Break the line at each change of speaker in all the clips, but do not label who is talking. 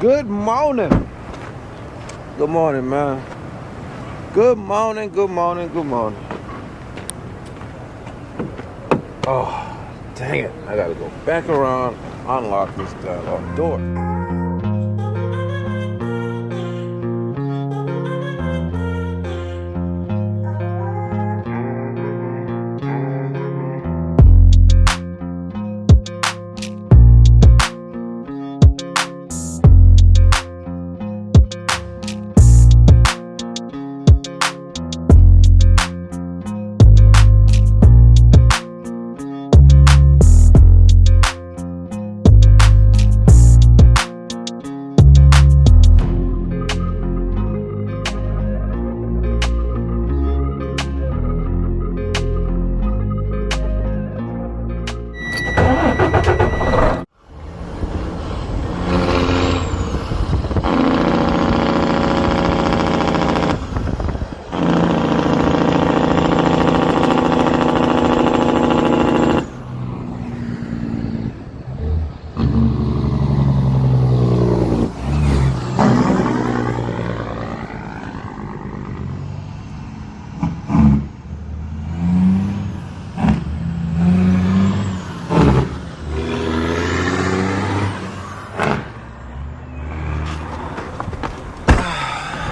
Good morning. Good morning, man. Good morning, good morning, good morning. Oh, dang it. I gotta go back around, unlock this door.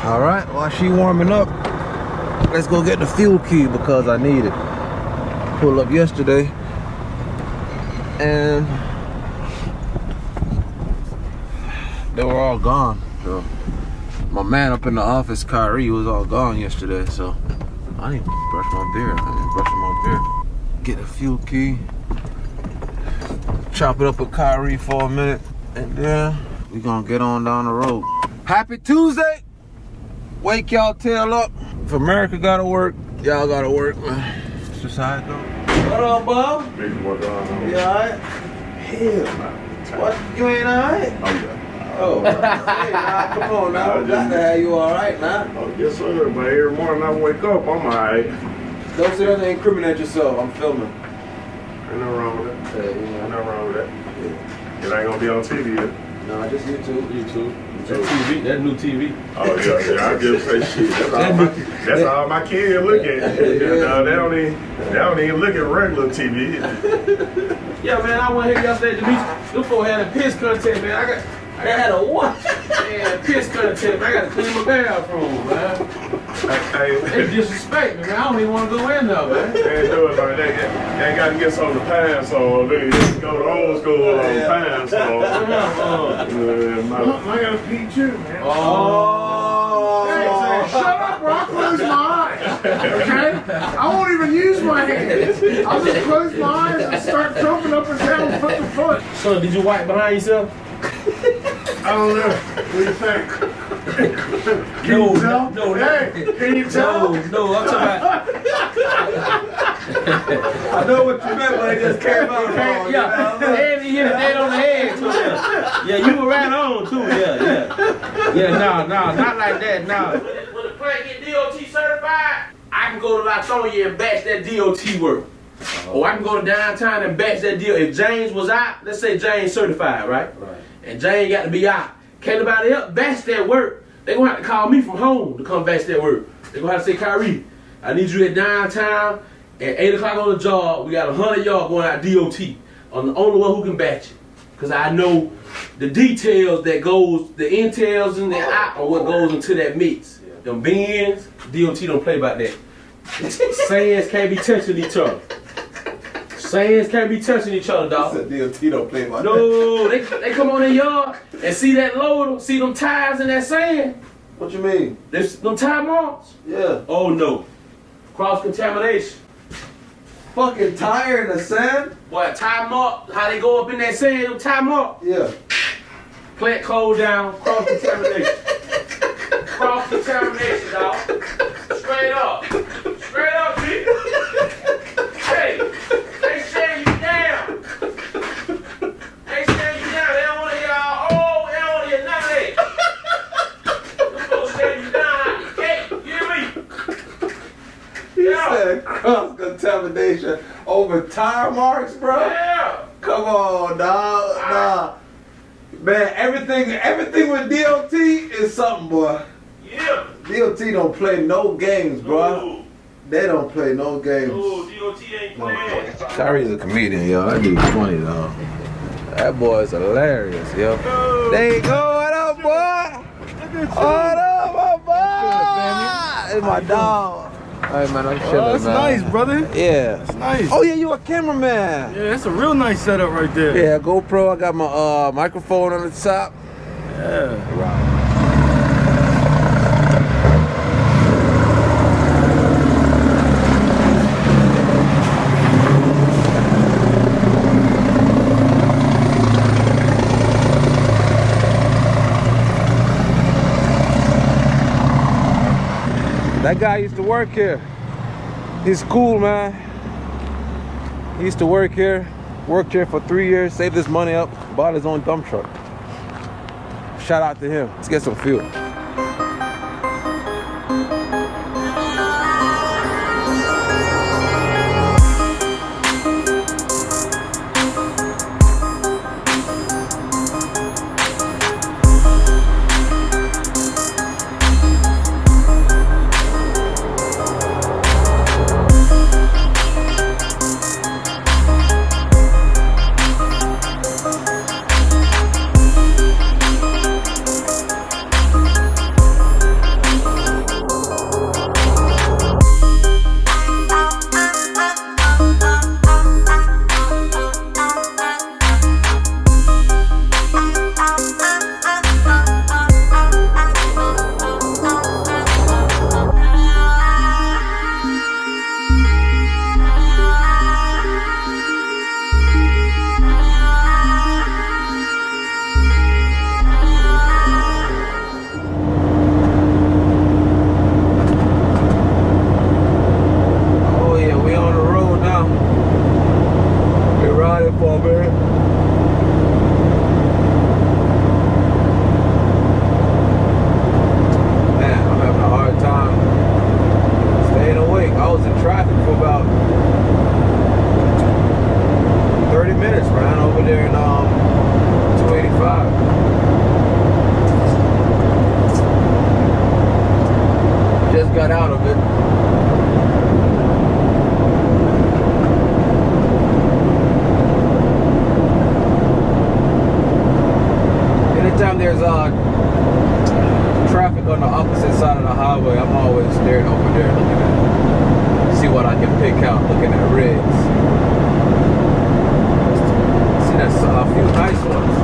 All right, while she warming up, let's go get the fuel key because I need it. Pulled up yesterday and they were all gone. So my man up in the office, Kyrie, was all gone yesterday, so I need to brush my beard. Get the fuel key, chop it up with Kyrie for a minute, and then we gonna get on down the road. Happy Tuesday! Wake y'all tail up. If America gotta work, y'all gotta work, man. It's just how it goes. What up, Bob?
What's going on?
You alright? Hell, what? You ain't alright?
Oh, yeah.
Oh, hey, nah, come on now.
Nah,
Got to have you alright now.
Oh, yes, sir. But every morning I wake up, I'm alright.
Don't sit there and incriminate yourself. I'm filming.
Ain't nothing wrong with that.
Hey,
Ain't nothing wrong with that. Yeah. It ain't gonna be on TV yet.
No, just YouTube.
That TV, that new TV.
Oh, yeah, I just say shit. That's all my kids look at. They don't even look at regular TV.
Yeah, man, I went here yesterday at the beach. Them folks had a piss contest, man. I had a what? Man, piss contest, man. I got to clean my bathroom, man. They disrespect me, man. I don't even want to go in there, man.
They ain't do it like that. They got to get some of the pants on. They just go to old school pants on.
I got to pee too, man.
Oh.
Hey, shut up, bro. I close my eyes. Okay? I won't even use my hands. I'll just close my eyes and start jumping up and down foot to foot. So, did you wipe behind yourself?
I don't know. What do you think? Can you tell?
No,
hey, can you tell?
No, I'm talking about.
I know what you meant, but it just came out wrong.
And he hit it dead on the head, too. Yeah, you were right on, too. Yeah, no, not like that, no. When the plant get DOT certified, I can go to Latonia and batch that DOT work. Or I can go to downtown and batch that deal. If James was out, let's say James certified, right? And James got to be out. Can't nobody else batch that work. They gonna have to call me from home to come batch that work. They gonna have to say, Kyrie, I need you at downtown at 8 o'clock on the job. We got 100 yards going out DOT. I'm the only one who can batch it. Because I know the details that goes, the intels and the out are what goes into that mix. Them bins, DOT don't play about that. Sands can't be touching each other. Sands can't be touching each other, dog.
DOT don't play about that.
No, they come on their yard and see that loader, see them tires in that sand.
What you mean?
Them tire marks.
Yeah.
Oh no. Cross contamination.
Fucking tire in the sand?
Boy, tire mark, how they go up in that sand, them tire mark.
Yeah.
Plant closed down, cross contamination. Cross contamination, dog. Straight up. Straight up, bitch. Hey, they shut you down. They shut you down. They don't want to hear all, oh, they don't want to hear none of that. Them folks shut you down out the gate. You hear me?
He said cross contamination over tire marks, bro?
Yeah.
Come on, dog. Nah. Man, everything with DOT is something, boy.
Yeah.
DOT don't play no games, bro.
Ooh.
They don't play no games.
Ooh, DOT ain't playing.
Tyree's a comedian, yo. That dude's funny, though. That boy is hilarious, yo. There you go. What up, boy? What up, my boy? It's my dog. Hey, man, I'm chilling,
that's
man.
nice, brother.
Yeah.
That's nice.
Oh, yeah, you a cameraman.
Yeah, that's a real nice setup right there.
Yeah, GoPro. I got my microphone on the top.
Yeah.
That guy used to work here. He's cool, man. He used to work here, worked here for 3 years, saved his money up, bought his own dump truck. Shout out to him. Let's get some fuel. Got out of it. Anytime there's traffic on the opposite side of the highway, I'm always staring over there looking at, see what I can pick out, looking at rigs. See, that's a few nice ones.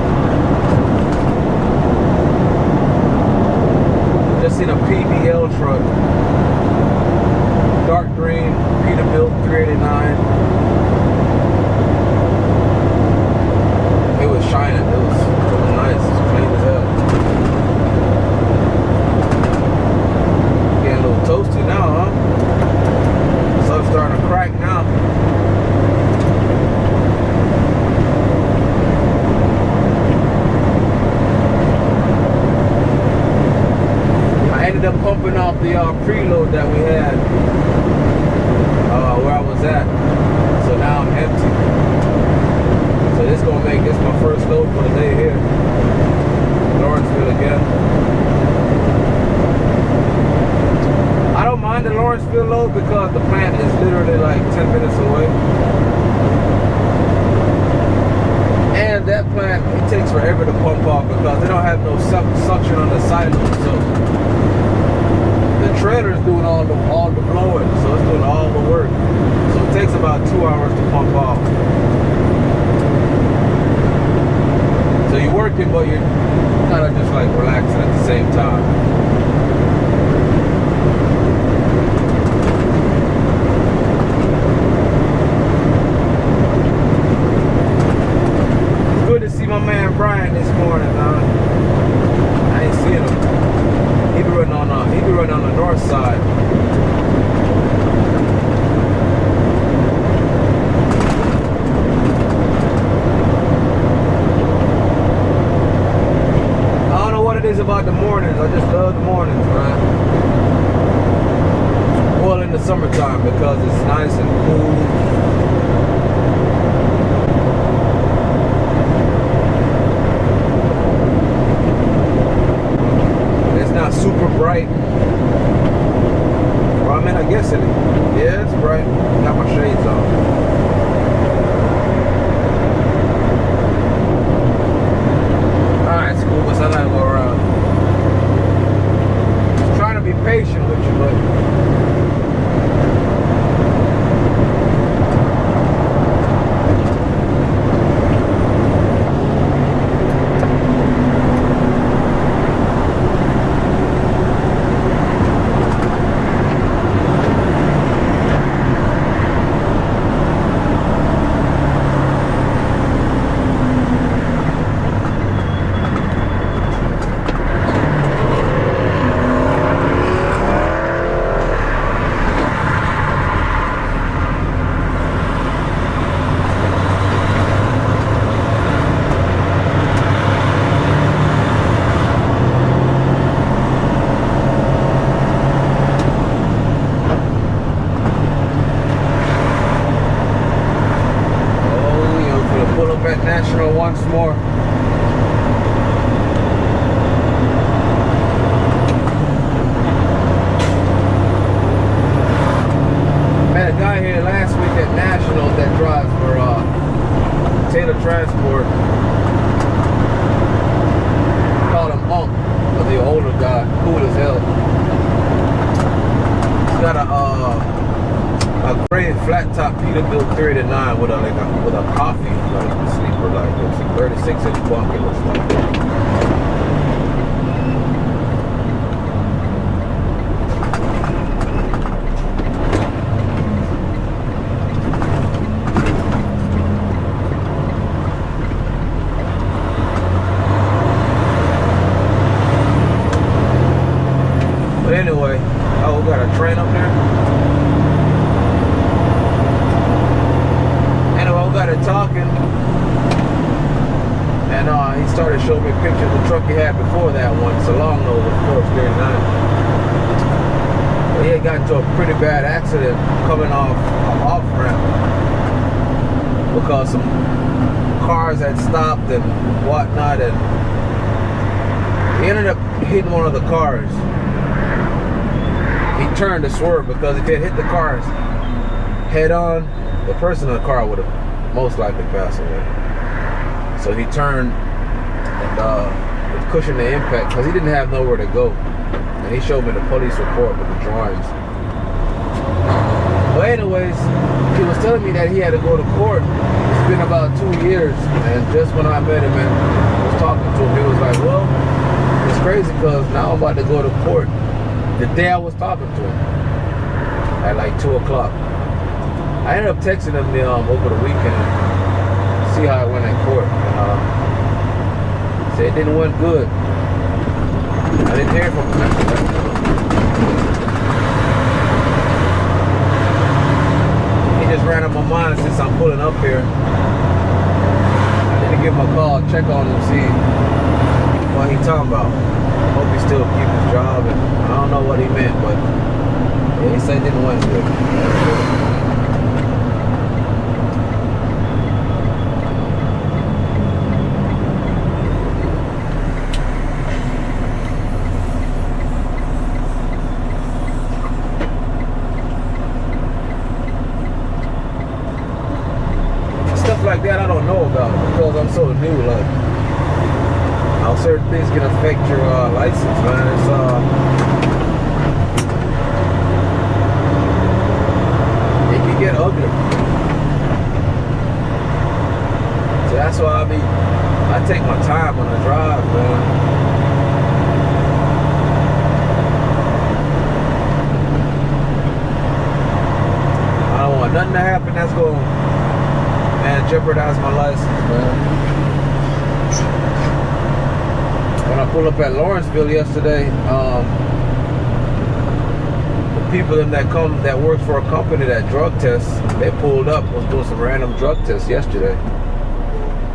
Just seen a PBL truck. Dark green, Peterbilt 389. It was shining. It was nice. It was clean as hell. Getting a little toasty now, huh? Sun's starting to crack now. I ended up pumping off the preload that we had. Where I was at, so now I'm empty. So this gonna make this my first load for the day here, Lawrenceville again. I don't mind the Lawrenceville load because the plant is literally like 10 minutes away, and that plant, it takes forever to pump off because they don't have no suction on the silos. So the trailer's doing all the blowing, so it's doing all the work. So it takes about 2 hours to pump off. So you're working, but you're kind of just like relaxing at the same time. It's good to see my man Brian this morning, I ain't seen him. He be running on the north side. I don't know what it is about the mornings. I just love the mornings, man. Well, in the summertime because it's nice and cool. bright. Well, I mean, I guess it is. Yeah, it's bright. Got my shades on. Alright, school bus, I gotta go around. Just trying to be patient with you, but National once more. Met a guy here last week at National that drives for Taylor Transport. Called him Monk, the older guy, cool as hell. He's got a gray flat top Peterbilt 389 with a coffee sleeper, like it's a 36-inch bunk. It looks like. But anyway, oh, we got a train up there. Got it talking, and he started showing me pictures of the truck he had before that one. It's a long nose, of course, 39. But he had gotten into a pretty bad accident coming off ramp because some cars had stopped and whatnot, and he ended up hitting one of the cars. He turned to swerve because if he had hit the cars head on, the person in the car would have most likely pass away. So he turned and cushioned the impact because he didn't have nowhere to go. And he showed me the police report with the drawings. But anyways, he was telling me that he had to go to court. It's been about 2 years, and just when I met him and was talking to him, he was like, well, it's crazy because now I'm about to go to court the day I was talking to him at like 2 o'clock. I ended up texting him over the weekend, see how it went in court. Said it didn't went good. I didn't hear from him after that. He just ran on my mind since I'm pulling up here. I need to give him a call, check on him, see what he talking about. Hope he still keep his job, and I don't know what he meant, but yeah, he said it didn't went good. Like that I don't know about because I'm so new. Like how certain things can affect your license, man. It's it can get ugly. So that's why I take my time when I drive, man. I don't want nothing to happen that's going jeopardize my license, man. When I pulled up at Lawrenceville yesterday, the people that works for a company that drug tests, they pulled up, was doing some random drug tests yesterday.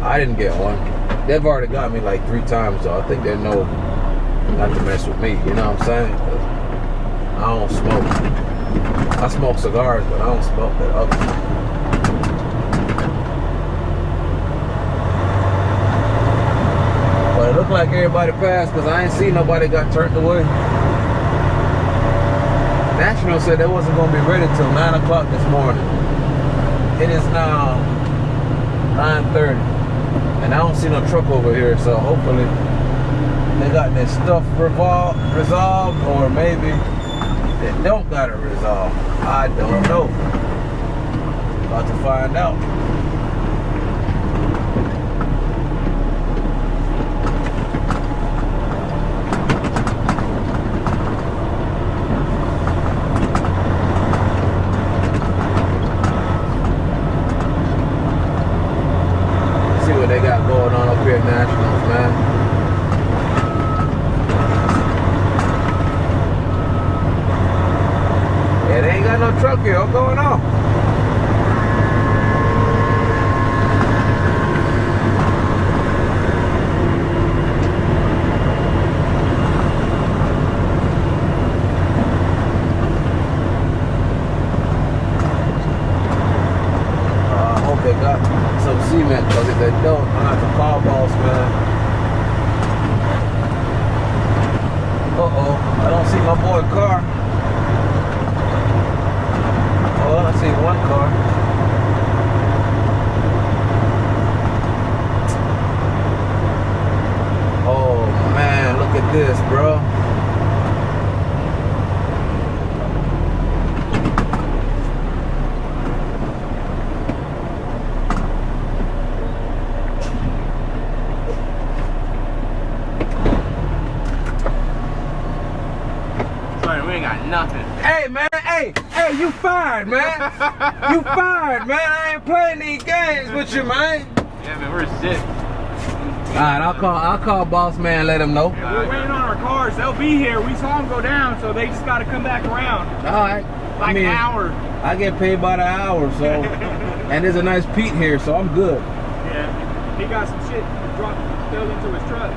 I didn't get one. They've already got me like 3 times, so I think they know not to mess with me, you know what I'm saying? 'Cause I don't smoke. I smoke cigars, but I don't smoke that other stuff. But it looked like everybody passed because I ain't seen nobody got turned away. National said they wasn't gonna be ready till 9 o'clock this morning. It is now 9:30, and I don't see no truck over here. So hopefully they got their stuff resolved, or maybe they don't got it resolved. I don't know. About to find out. See what they got going on up here at Nationals, man. Yeah, they ain't got no truck here. What's going on? I hope they got some cement, because if they don't, I have to call boss, man. Uh-oh, I don't see my boy car. Oh, I see one car. Oh man, look at this, bro.
Sorry, we ain't got nothing.
Hey man, hey, you fired, man. You fired, man. I ain't playing these games with you, man.
Yeah, man, we're sick.
Alright, I'll call boss man, let him know.
We're waiting on our cars. They'll be here. We saw them go down, so they just got to come back around.
Alright.
Like an hour.
I get paid by the hour, so. And there's a nice Pete here, so I'm good.
Yeah. He got some shit filled into his truck.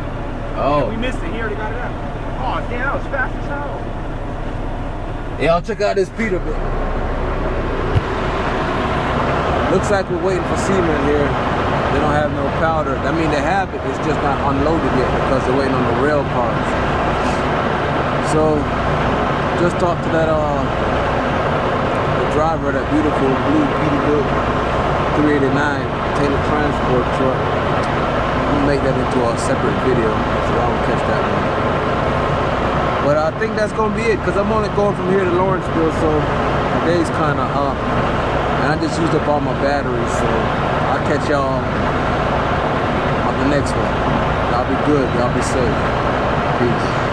Oh.
Yeah, we missed it. He already got it out. Oh, damn, that was fast as hell.
Yeah, I'll check out this Peterbilt. Looks like we're waiting for cement here. They don't have no powder. I mean, they have it. It's just not unloaded yet because they're waiting on the rail cars. So, just talked to that the driver of that beautiful blue Peterbilt 389 Taylor transport truck. I'm gonna make that into a separate video, so I won't catch that one. But I think that's gonna be it, because I'm only going from here to Lawrenceville, so the day's kind of up. And I just used up all my batteries, so I'll catch y'all on the next one. Y'all be good, y'all be safe. Peace.